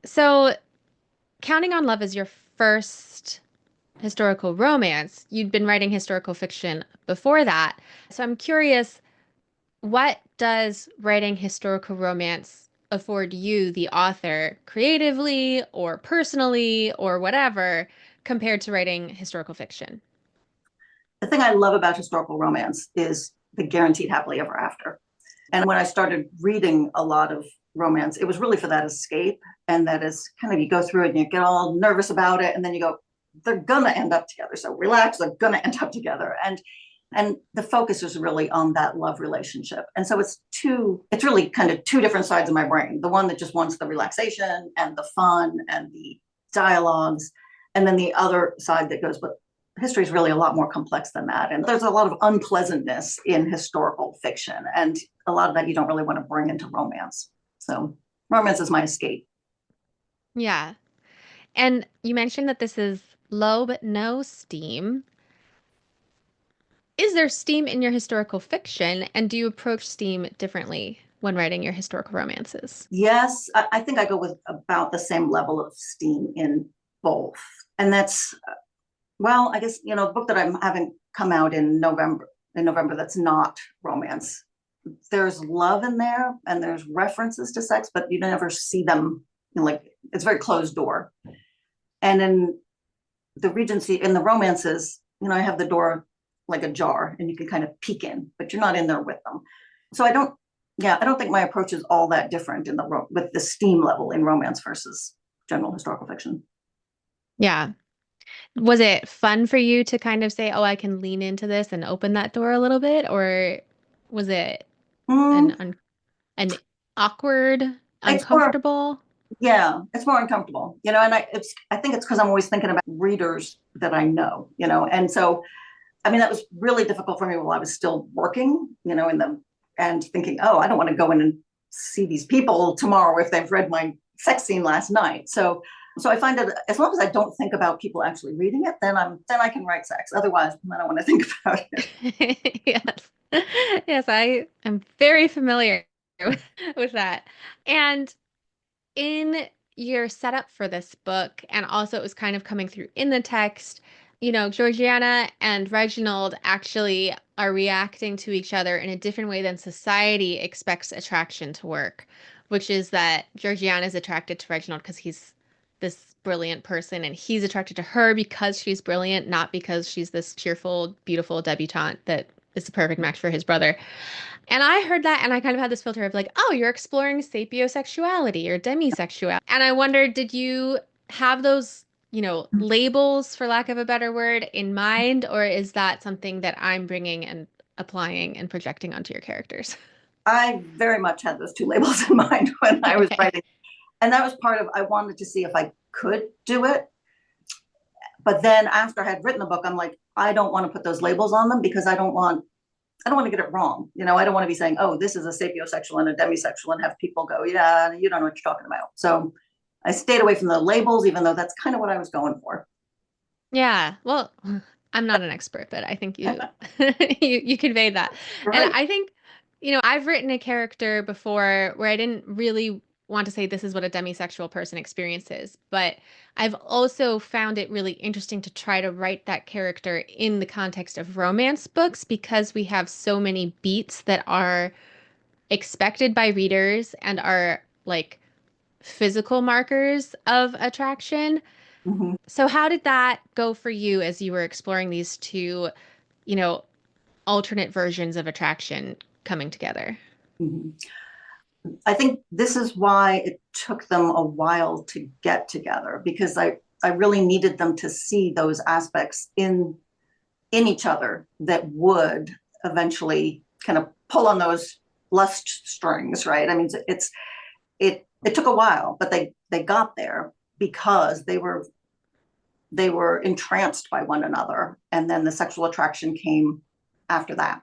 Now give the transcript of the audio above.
So, Counting on Love is your first historical romance. You'd been writing historical fiction before that. So, I'm curious, what does writing historical romance afford you, the author, creatively or personally or whatever, compared to writing historical fiction? The thing I love about historical romance is the guaranteed happily ever after. And when I started reading a lot of romance, it was really for that escape. And that is kind of, you go through it and you get all nervous about it. And then you go, they're going to end up together. So relax, they're going to end up together. And the focus is really on that love relationship. And so it's really kind of two different sides of my brain. The one that just wants the relaxation and the fun and the dialogues. And then the other side that goes, but history is really a lot more complex than that. And there's a lot of unpleasantness in historical fiction. And a lot of that you don't really want to bring into romance. So romance is my escape. Yeah. And you mentioned that this is low but no steam. Is there steam in your historical fiction, and do you approach steam differently when writing your historical romances? Yes, I think I go with about the same level of steam in both. And that's, well, I guess, the book that I'm having come out in November, that's not romance. There's love in there and there's references to sex, but you never see them, like it's very closed door. And in the Regency, in the romances, I have the door like ajar and you can kind of peek in, but you're not in there with them. So I don't think my approach is all that different with the steam level in romance versus general historical fiction. Yeah. Was it fun for you to kind of say, "Oh, I can lean into this and open that door a little bit," or was it an Mm, un an awkward, it's more, uncomfortable? yeah, it's more uncomfortable, and I think it's because I'm always thinking about readers that I know, and so I mean that was really difficult for me while I was still working, and thinking, oh, I don't want to go in and see these people tomorrow if they've read my sex scene last night. So I find that as long as I don't think about people actually reading it, then I can write sex. Otherwise, I don't want to think about it. Yes. Yes, I am very familiar with that. And in your setup for this book, and also it was kind of coming through in the text, Georgiana and Reginald actually are reacting to each other in a different way than society expects attraction to work, which is that Georgiana is attracted to Reginald because he's this brilliant person, and he's attracted to her because she's brilliant, not because she's this cheerful, beautiful debutante that is the perfect match for his brother. And I heard that and I kind of had this filter of like, oh, you're exploring sapiosexuality or demisexuality. And I wondered, did you have those, labels, for lack of a better word, in mind, or is that something that I'm bringing and applying and projecting onto your characters? I very much had those two labels in mind when I was Okay. writing. And that was part of, I wanted to see if I could do it. But then after I had written the book, I'm like, I don't want to put those labels on them because I don't want to get it wrong. I don't want to be saying, oh, this is a sapiosexual and a demisexual and have people go, yeah, you don't know what you're talking about. So I stayed away from the labels, even though that's kind of what I was going for. Yeah. Well, I'm not an expert, but I think you you conveyed that. And Right. I think, I've written a character before where I didn't really want to say this is what a demisexual person experiences, but I've also found it really interesting to try to write that character in the context of romance books because we have so many beats that are expected by readers and are like physical markers of attraction. Mm-hmm. So how did that go for you as you were exploring these two, you know, alternate versions of attraction coming together? Mm-hmm. I think this is why it took them a while to get together because I really needed them to see those aspects in each other that would eventually kind of pull on those lust strings, right? I mean, it took a while, but they got there because they were entranced by one another, and then the sexual attraction came after that.